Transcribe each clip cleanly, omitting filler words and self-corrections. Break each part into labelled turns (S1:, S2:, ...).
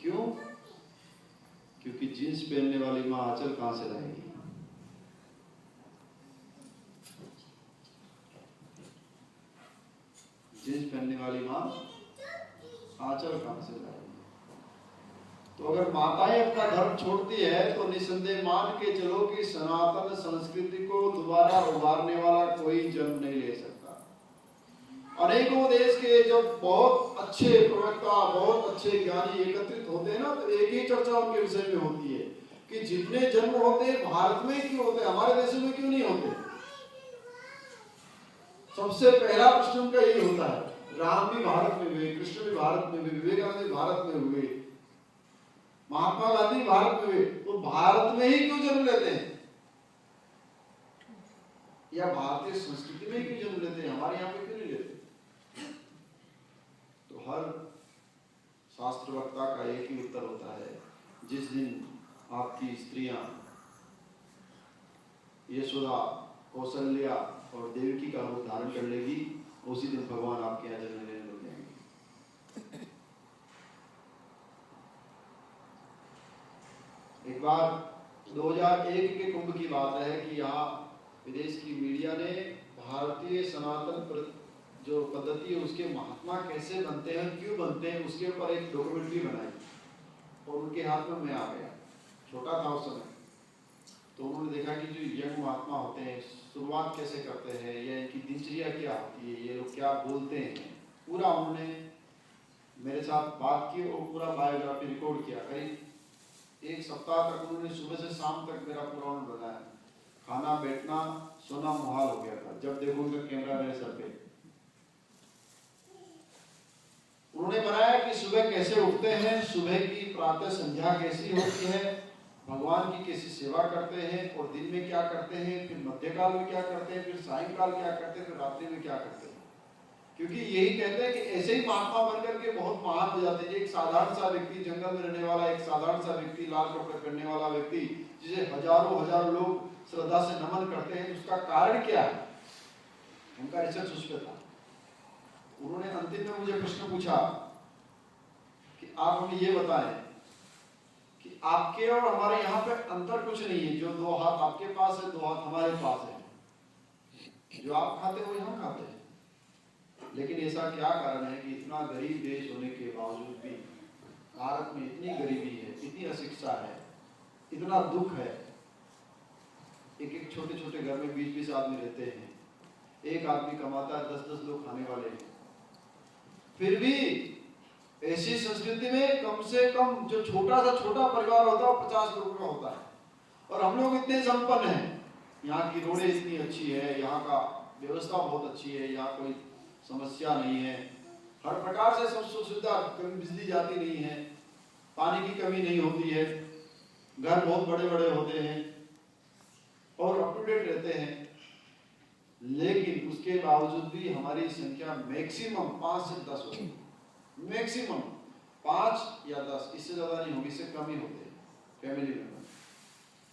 S1: क्यों? क्योंकि जींस पहनने वाली माँ आंचल कहां से लाएगी? जींस पहनने वाली माँ आंचल कहां से लाएगी? तो अगर माताएं अपना धर्म छोड़ती है तो निसंदेह मान के चलो कि सनातन संस्कृति को दोबारा उभारने वाला कोई जन्म नहीं ले सकता। अनेकों देश के जब बहुत अच्छे प्रवक्ता, बहुत अच्छे ज्ञानी एकत्रित होते हैं ना, तो एक ही चर्चा उनके विषय में होती है कि जितने जन्म होते हैं भारत में क्यों होते हैं, हमारे देशों में क्यों नहीं होते? सबसे पहला प्रश्न उनका यही होता है। राम भी भारत में हुए, कृष्ण भी भारत में हुए, विवेकानंद भी भारत में हुए, महात्मा गांधी भारत में हुए, तो भारत में ही क्यों जन्म लेते हैं? या भारतीय संस्कृति में ही क्यों जन्म लेते हैं, हमारे यहाँ पे क्यों नहीं लेते? तो हर शास्त्र वक्ता का एक ही उत्तर होता है, जिस दिन आपकी स्त्रियां यशोदा, कौशल्या और देवकी का रूप धारण कर लेगी, उसी दिन भगवान आपके यहाँ जन्म लेने लग जाएंगे। एक बार 2001 के कुंभ की बात है कि यहाँ विदेश की मीडिया ने भारतीय सनातन जो पद्धति है उसके महात्मा कैसे बनते हैं, क्यों बनते हैं, उसके ऊपर एक डॉक्यूमेंट्री बनाई और उनके हाथ में मैं आ गया। छोटा था उस समय, तो उन्होंने देखा कि जो यंग महात्मा होते हैं शुरुआत कैसे करते हैं, या इनकी दिनचर्या क्या होती है, ये लोग क्या बोलते हैं, पूरा उन्होंने मेरे साथ बात की और पूरा बायोग्राफी रिकॉर्ड किया। करीब एक सप्ताह तक उन्होंने सुबह से शाम तक मेरा पूरा उन्होंने बनाया। खाना, बैठना, सोना मुहाल हो गया था, जब देखो उनका कैमरा मेरे सर पे। उन्होंने बनाया कि सुबह कैसे उठते हैं, सुबह की प्रातः संध्या कैसी होती है, भगवान की कैसी सेवा करते हैं, और दिन में क्या करते हैं, फिर मध्यकाल में क्या करते हैं, फिर सायंकाल क्या करते हैं, फिर रात्रि में क्या करते हैं। क्योंकि यही कहते हैं कि ऐसे ही महात्मा बनकर के बहुत महान हो जाते हैं। एक साधारण सा व्यक्ति, जंगल में रहने वाला एक साधारण सा व्यक्ति, लाल कपड़े पहनने वाला व्यक्ति, जिसे हजारों हजारों लोग श्रद्धा से नमन करते हैं, उसका कारण क्या है? उनका रिसर्च उस पर था। उन्होंने अंतिम में मुझे प्रश्न पूछा कि आप हमें ये बताएं कि आपके और हमारे यहाँ पे अंतर कुछ नहीं है, जो दो हाथ आपके पास है, दो हाथ हमारे पास है, जो आप खाते हैं वही हम खाते हैं, लेकिन ऐसा क्या कारण है कि इतना गरीब देश होने के बावजूद भी भारत में इतनी गरीबी है, इतनी अशिक्षा है, इतना दुख है। एक एक छोटे छोटे घर में 20-20 आदमी रहते हैं, एक आदमी कमाता है, 10-10 लोग खाने वाले हैं। फिर भी ऐसी संस्कृति में कम से कम जो छोटा सा छोटा परिवार होता है वो 50 लोगों का होता है, और हम लोग इतने संपन्न हैं। यहाँ की रोडें इतनी अच्छी है, यहाँ का व्यवस्था बहुत अच्छी है, यहाँ कोई समस्या नहीं है, हर प्रकार से सब सुविधा, कभी बिजली जाती नहीं है, पानी की कमी नहीं होती है, घर बहुत बड़े बड़े होते हैं और अप टू डेट रहते हैं। लेकिन उसके बावजूद भी हमारी संख्या मैक्सिमम 5 से 10 होगी, मैक्सिमम 5 या 10, इससे ज्यादा नहीं होगी, इससे कम ही होते हैं फैमिली मेंबर।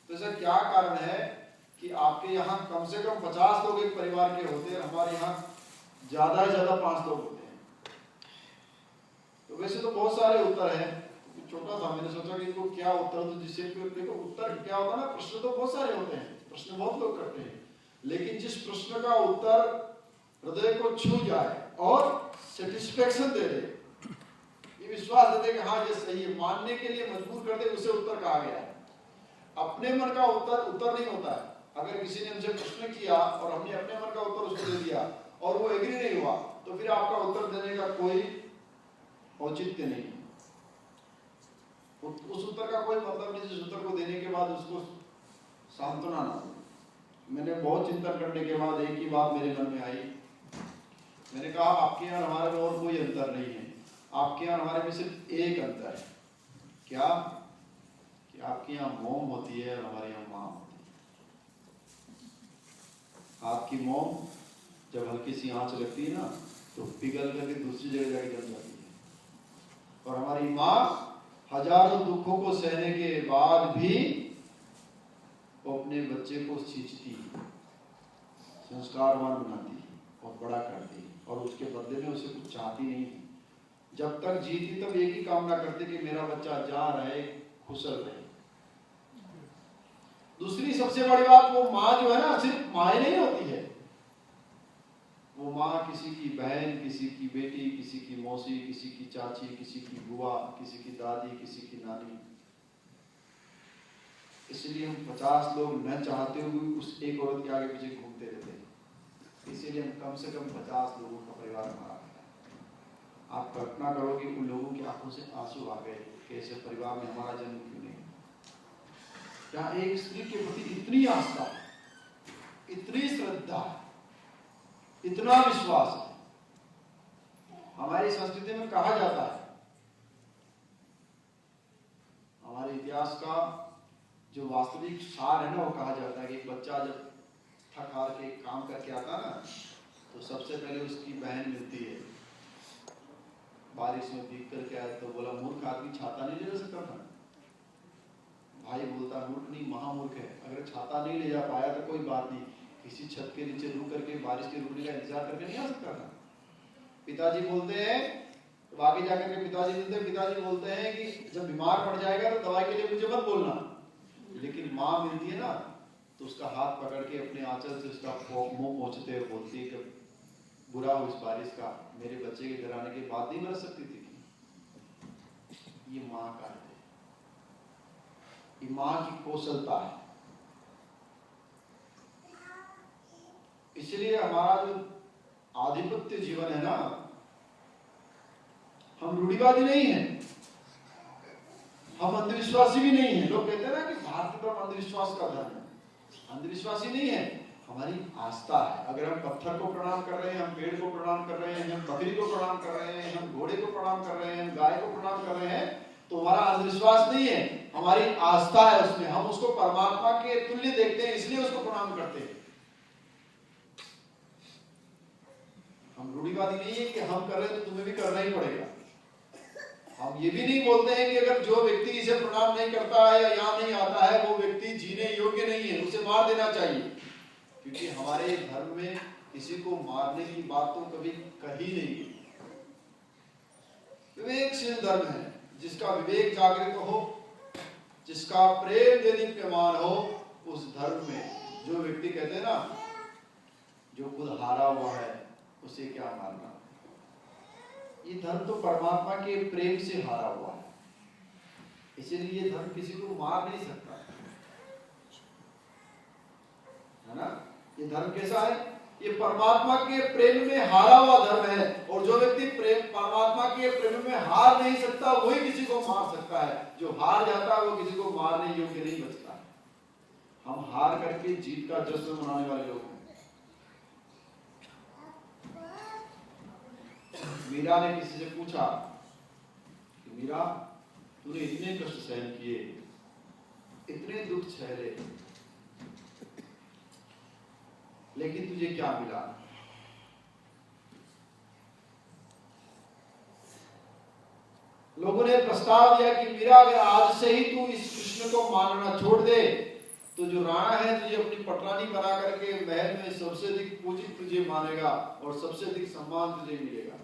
S1: तो ऐसा क्या कारण है कि आपके यहाँ कम से कम 50 लोग एक परिवार के होते हैं, हमारे यहाँ ज्यादा से ज्यादा 5 लोग होते हैं? तो वैसे तो बहुत सारे उत्तर हैं, छोटा था, मैंने सोचा कि इनको क्या उत्तर दूं जिससे देखो उत्तर क्या होता है ना, प्रश्न तो बहुत सारे होते हैं, प्रश्न बहुत लोग करते हैं, लेकिन जिस प्रश्न का उत्तर हृदय को छू जाए और सेटिस्फेक्शन दे दे, ये विश्वास दे दे कि हाँ ये सही है, मानने के लिए मजबूर कर दे, उसे उत्तर कहा गया है। अपने मन का उत्तर नहीं होता है। अगर किसी ने हमसे प्रश्न किया और हमने अपने मन का उत्तर उसको दे दिया और वो एग्री नहीं हुआ, तो फिर आपका उत्तर देने का कोई औचित्य नहीं, उस उत्तर का कोई मतलब नहीं, जिस उत्तर को देने के बाद उसको सांत्वना ना। मैंने बहुत चिंतन करने के बाद एक ही बात मेरे मन में आई, मैंने कहा आपके यहाँ हमारे में और कोई अंतर नहीं है, आपके यहाँ हमारे में सिर्फ एक अंतर है। क्या? कि आपके यहाँ मोम होती है और हमारे यहाँ माँ होती है। आपकी मोम जब हल्की सी आंच लगती है ना तो पिघल करके दूसरी जगह जाके जम जाती है, और हमारी माँ हजारों दुखों को सहने के बाद भी वो अपने बच्चे को सींचती, संस्कारवान बनाती और बड़ा करती, और उसके बदले में उसे कुछ चाहती नहीं है, जब तक जी थी तब एक ही कामना करते कि मेरा बच्चा जहाँ रहे कुशल रहे। दूसरी सबसे बड़ी बात, वो माँ जो है ना, सिर्फ माँ ही नहीं होती है, वो माँ किसी की बहन, किसी की बेटी, किसी की मौसी, किसी की चाची, किसी की बुआ, किसी की दादी, किसी की नानी। इसलिए हम 50 लोग न चाहते हुए उस एक औरत के आगे पीछे घूमते रहते हैं। इसीलिए हम कम से कम 50 लोगों का परिवार हमारा है। आप कल्पना करो कि उन लोगों की आंखों से आंसू आ गए कि ऐसे परिवार में हमारा जन्म क्यों नहीं। जहाँ एक स्त्री के प्रति इतनी आस्था, इतनी श्रद्धा, इतना विश्वास है। हमारी संस्कृति में कहा जाता है, हमारे इतिहास का जो वास्तविक सार है ना, वो कहा जाता है कि एक बच्चा जब थक हार के काम करके आता है ना, तो सबसे पहले उसकी बहन मिलती है। बारिश में भीग करके आया तो बोला, मूर्ख आदमी छाता नहीं ले जा सकता था। भाई बोलता, मूर्ख नहीं महामूर्ख है, अगर छाता नहीं ले जा पाया तो कोई बात नहीं, किसी छत के नीचे रुक करके बारिश के रुकने का इंतजार करके नहीं आ सकता था। पिताजी बोलते हैं, तो आगे जाकर के पिताजी मिलते हैं, पिताजी बोलते हैं कि जब बीमार पड़ जाएगा तो दवाई के लिए मुझे मत बोलना। लेकिन माँ मिलती है ना, तो उसका हाथ पकड़ के अपने आंचल से उसका मुंह पोंछते हुए बोलती है कि बुरा हो इस बारिश का, मेरे बच्चे के घर आने के बाद नहीं बरस सकती थी। ये माँ का है, ये माँ की कौशलता है। इसलिए हमारा जो आधिपत्य जीवन है ना, हम रूढ़िवादी नहीं हैं, हम अंधविश्वासी भी नहीं हैं। लोग कहते हैं ना कि भारत धर्म अंधविश्वास का धर्म है। अंधविश्वासी नहीं है, हमारी आस्था है। अगर हम पत्थर को प्रणाम कर रहे हैं, हम पेड़ को प्रणाम कर रहे हैं, हम बकरी को प्रणाम कर रहे हैं, हम घोड़े को प्रणाम कर रहे हैं, हम गाय को प्रणाम कर रहे हैं, तो हमारा अंधविश्वास नहीं है, हमारी आस्था है उसमें। हम उसको परमात्मा के तुल्य देखते हैं, इसलिए उसको प्रणाम करते हैं। हम रूढ़िवादी नहीं है कि हम कर रहे हैं तो तुम्हें भी करना ही पड़ेगा। हम ये भी नहीं बोलते हैं कि अगर जो व्यक्ति इसे प्रणाम नहीं करता है या यहाँ नहीं आता है, वो व्यक्ति जीने योग्य नहीं है, उसे मार देना चाहिए। क्योंकि हमारे धर्म में किसी को मारने की बात तो कभी कही नहीं है। विवेकशील धर्म है, जिसका विवेक जागृत हो, जिसका प्रेम देदीप्यमान हो, उस धर्म में जो व्यक्ति कहते हैं ना, जो खुद हारा हुआ है उसे क्या मारना। ये धर्म तो परमात्मा के प्रेम से हारा हुआ है, इसीलिए ये धर्म किसी को मार नहीं सकता है ना। ये धर्म कैसा है? ये परमात्मा के प्रेम में हारा हुआ धर्म है। और जो व्यक्ति प्रेम परमात्मा के प्रेम में हार नहीं सकता, वही किसी को मार सकता है। जो हार जाता है वो किसी को मारने योग्य नहीं बचता। हम हार करके जीत का जश्न मनाने वाले लोग हैं। मीरा ने किसी से पूछा कि मीरा, तूने इतने कष्ट सहन किए, इतने दुख सहले, लेकिन तुझे क्या मिला? लोगों ने प्रस्ताव दिया कि मीरा, अगर आज से ही तू इस कृष्ण को मानना छोड़ दे, तो जो राणा है तुझे अपनी पटरानी बना करके महल में सबसे अधिक पूजित तुझे मानेगा और सबसे अधिक सम्मान तुझे मिलेगा।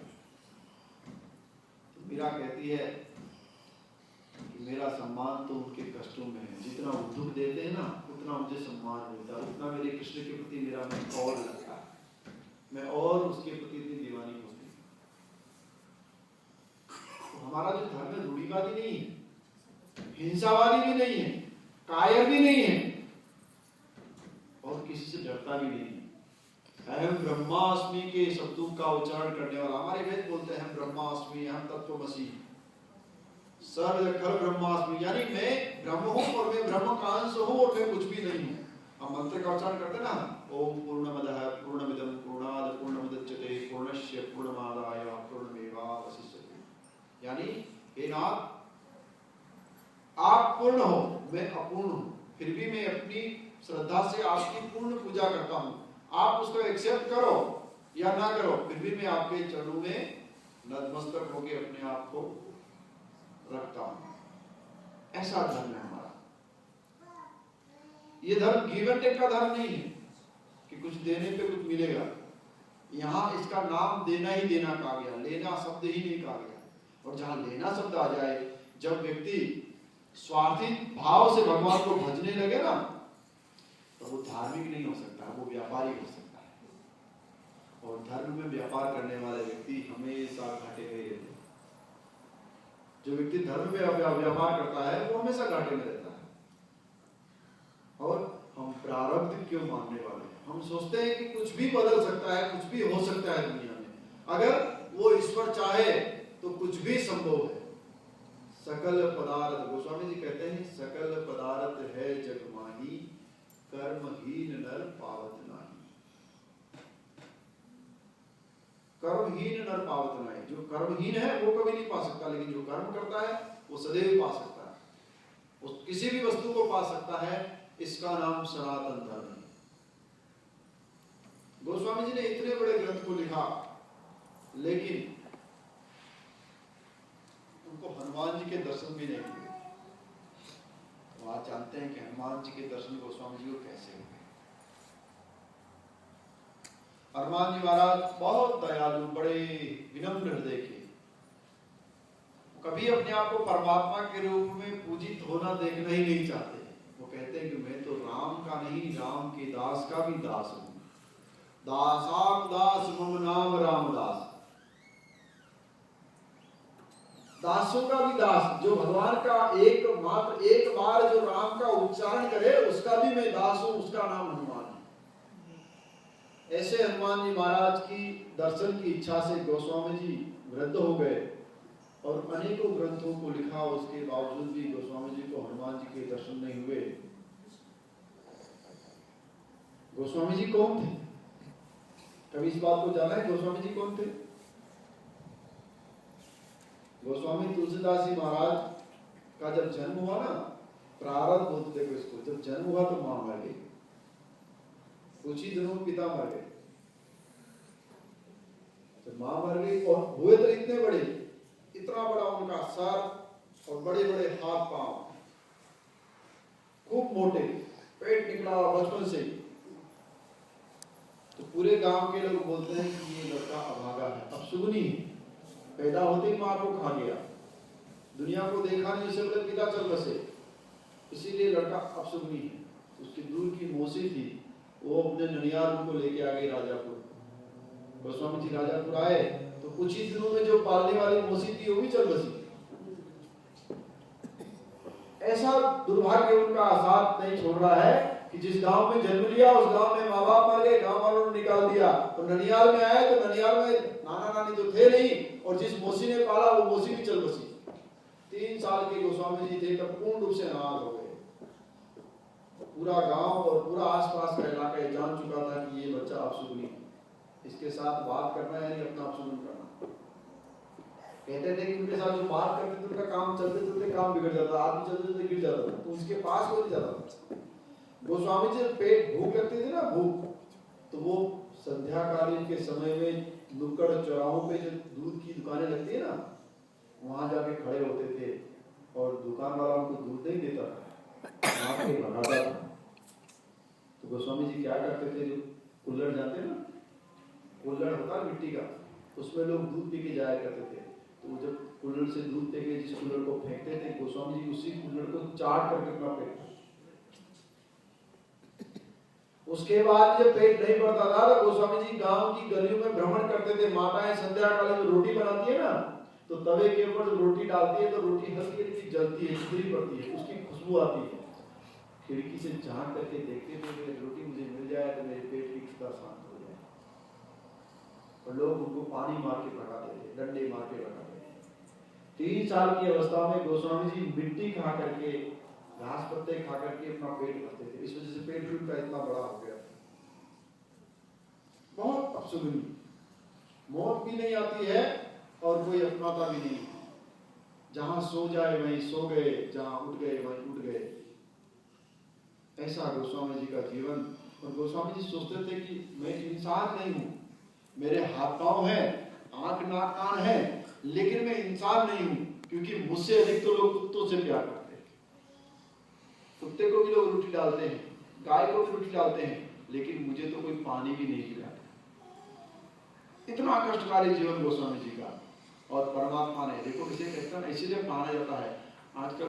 S1: तो मीरा कहती है कि मेरा सम्मान तो उनके कष्टों में है। जितना वो दुख देते हैं ना, उतना मुझे सम्मान मिलता है, उतना मेरे कृष्ण के प्रति मेरा मन और लगता है, मैं और उसके प्रति इतनी दीवानी होती हूँ। तो हमारा जो धर्म है रूढ़िवादी नहीं है, हिंसावादी भी नहीं है, कायर भी नहीं है, और किसी से डरता भी नहीं है। अहम ब्रह्मास्मि के शब्दों का उच्चारण करने वाला, हमारे वेद बोलते हैं ब्रह्मास्मि, अहम तत्वमसि, सर्व खल ब्रह्मास्मि, यानी मैं ब्रह्म हूँ और मैं ब्रह्म का अंश हूँ और मैं कुछ भी नहीं हूँ। हम मंत्र का उच्चारण करते ना, ओम पूर्णमदः पूर्णमिदं पूर्णात् पूर्णमुदच्यते पूर्णस्य पूर्णमादाय पूर्णमेवावशिष्यते। यानी हे नाथ, आप पूर्ण हो, मैं अपूर्ण हूँ, फिर भी मैं अपनी श्रद्धा से आपकी पूर्ण पूजा करता हूँ। आप उसको एक्सेप्ट करो या ना करो, फिर भी मैं आपके चरणों में नतमस्तक होकर अपने आप को रखता हूँ। ऐसा धर्म है हमारा। ये धर्म गिव एंड टेक का धर्म नहीं है कि कुछ देने पे कुछ मिलेगा। यहाँ इसका नाम देना ही देना कहा गया, लेना शब्द ही नहीं कहा गया। और जहां लेना शब्द आ जाए, जब व्यक्ति स्वार्थी भाव से भगवान को भजने लगे ना, तो वो धार्मिक नहीं हो सकता, वो व्यापारी हो सकता है। और धर्म में व्यापार करने वाले व्यक्ति हमेशा घाटे में रहते हैं। जो व्यक्ति धर्म में व्यापार करता है वो हमेशा घाटे में रहता है। और हम प्रारब्ध क्यों मानने वाले हैं? हम सोचते हैं कि कुछ भी बदल सकता है, कुछ भी हो सकता है दुनिया में। अगर वो ईश्वर चाहे तो कुछ भी संभव है। सकल पदार्थ, गोस्वामी जी कहते हैं, सकल पदार्थ है जग माही, कर्महीन नर पावत नाही। कर्महीन नर पावत नाही। जो कर्महीन है वो कभी नहीं पा सकता, लेकिन जो कर्म करता है वो सदैव पा सकता है। वो किसी भी वस्तु को पा सकता है। इसका नाम सनातन धर्म है। गोस्वामी जी ने इतने बड़े ग्रंथ को लिखा, लेकिन उनको हनुमान जी के दर्शन भी नहीं हुए। तो आज जानते हैं कि हनुमान जी के दर्शन गोस्वामी जी को कैसे हुए। हनुमान जी महाराज बहुत दयालु, बड़े विनम्र हृदय के, कभी अपने आप को परमात्मा के रूप में पूजित होना देखना ही नहीं चाहते। वो कहते हैं कि मैं तो राम का नहीं, राम के दास का भी दास हूं। दासाम दास मम नाम रामदास। दासों का भी दास, जो भगवान का एकमात्र एक बार जो राम का उच्चारण करे उसका भी मैं दास हूं, उसका नाम हनुमान है। ऐसे हनुमान जी महाराज की दर्शन की इच्छा से गोस्वामी जी वृद्ध हो गए और अनेकों ग्रंथों को लिखा। उसके बावजूद भी गोस्वामी जी को हनुमान जी के दर्शन नहीं हुए। गोस्वामी जी कौन थे? कभी इस बात को जाना है गोस्वामी जी कौन थे? गोस्वामी तुलसीदास जी महाराज का जब जन्म हुआ ना, प्रारब्ध बोलते थे इसको, जब जन्म हुआ तो मां मर गई, कुछ ही दिनों में पिता मर गए। जब मां मर गई और हुए तो इतने बड़े, इतना बड़ा उनका सर और बड़े बड़े हाथ पांव, खूब मोटे, पेट निकला बचपन से ही। तो पूरे गांव के लोग बोलते हैं कि ये लड़का अभागा है, अपशुगनी है, पैदा होते ही मां को खा गया, दुनिया को देखा नहीं, इससे बड़े पिता चल बसे, इसीलिए लड़का अपशुगनी है। उसकी दूर की मौसी थी, वो अपने ननियाल को लेके आ गई राजापुर। गोस्वामी जी राजापुर आए तो कुछ ही दिनों में जो पालने वाली मौसी थी वो भी चल बसी। ऐसा दुर्भाग्य उनका साथ नहीं छोड़ रहा है कि जिस गांव में जन्म लिया उस गांव में माँ बाप मर गए, गांव वालों ने निकाल दिया। तो ननियाल में आए तो ननियाल में नाना नानी तो थे नहीं, और जिस मौसी ने पाला वो मौसी भी चल बसी। 3 साल के गोस्वामी जी थे तब पूर्ण रूप से अनाथ हो गए। पूरा गांव और पूरा आसपास का इलाका ये जान चुका था कि ये बच्चा अपशुगनी है, इसके साथ बात करना है, नहीं अपना अपशुगन करना। कहते थे कि उनके साथ जो बात करते थे उनका काम चलते चलते काम बिगड़ जाता, आदमी चलते चलते गिर जाता था, तो उसके पास कोई नहीं जाता था। गोस्वामी जी पेट भूख लगती थी ना, भूख, तो वो संध्या कालीन के समय में नुक्कड़ चौराहों पे जो दूध की दुकानें लगती है ना, वहां जाके खड़े होते थे और दुकान वाला उनको दूध नहीं देता था, वहां पे भगाता था। तो गोस्वामी जी क्या करते थे, जो कुल्हड़ जाते ना, कुल्हड़ होता मिट्टी का, उसमें लोग दूध पी के जाया करते थे। तो जब कुल्हड़ से दूध पी के जिस कुल्हड़ को फेंकते थे, गोस्वामी जी उसी कुल्हड़ को चाट करके अपना फेंकते। उसके बाद जब पेट नहीं भरता था तो गोस्वामी जी गांव की गलियों में भ्रमण करते थे। माताएं संध्या कालीन जो रोटी बनाती है ना, तो तवे के ऊपर जब रोटी डालती है तो रोटी हल्की हल्की जलती है, स्त्री पड़ती है, उसकी खुशबू आती है। खिड़की से झांक करके देखते थे कि रोटी मुझे मिल जाए तो मेरे पेट की क्षुधा शांत हो जाए। और लोग उनको पानी मार के भगाते थे, डंडे मार के भगाते थे। 3 साल की अवस्था में गोस्वामी जी मिट्टी खा करके, घास पत्ते खा करके अपना पेट भरते थे। इस वजह से पेट भी उनका इतना बड़ा हो गया। बहुत अपशुगनी, मौत भी नहीं आती है और कोई अपनाता भी नहीं। जहां सो जाए वहीं सो गए, जहां उठ गए वहीं उठ गए। ऐसा गोस्वामी जी का जीवन। और गोस्वामी जी सोचते थे कि मैं इंसान नहीं हूं, मेरे हाथ पांव हैं, आंख नाक कान है, लेकिन मैं इंसान नहीं हूं, क्योंकि मुझसे अधिक तो लोग कुत्तों से प्यार करते हैं। कुत्ते को भी लोग रोटी डालते हैं, गाय को भी रोटी डालते हैं, लेकिन मुझे तो कोई पानी भी नहीं पिलाता। इतना कष्टकारी जीवन गोस्वामी जी का। और परमात्मा ने। देखो इसे कहते हैं इसीलिए माना जाता है आजकल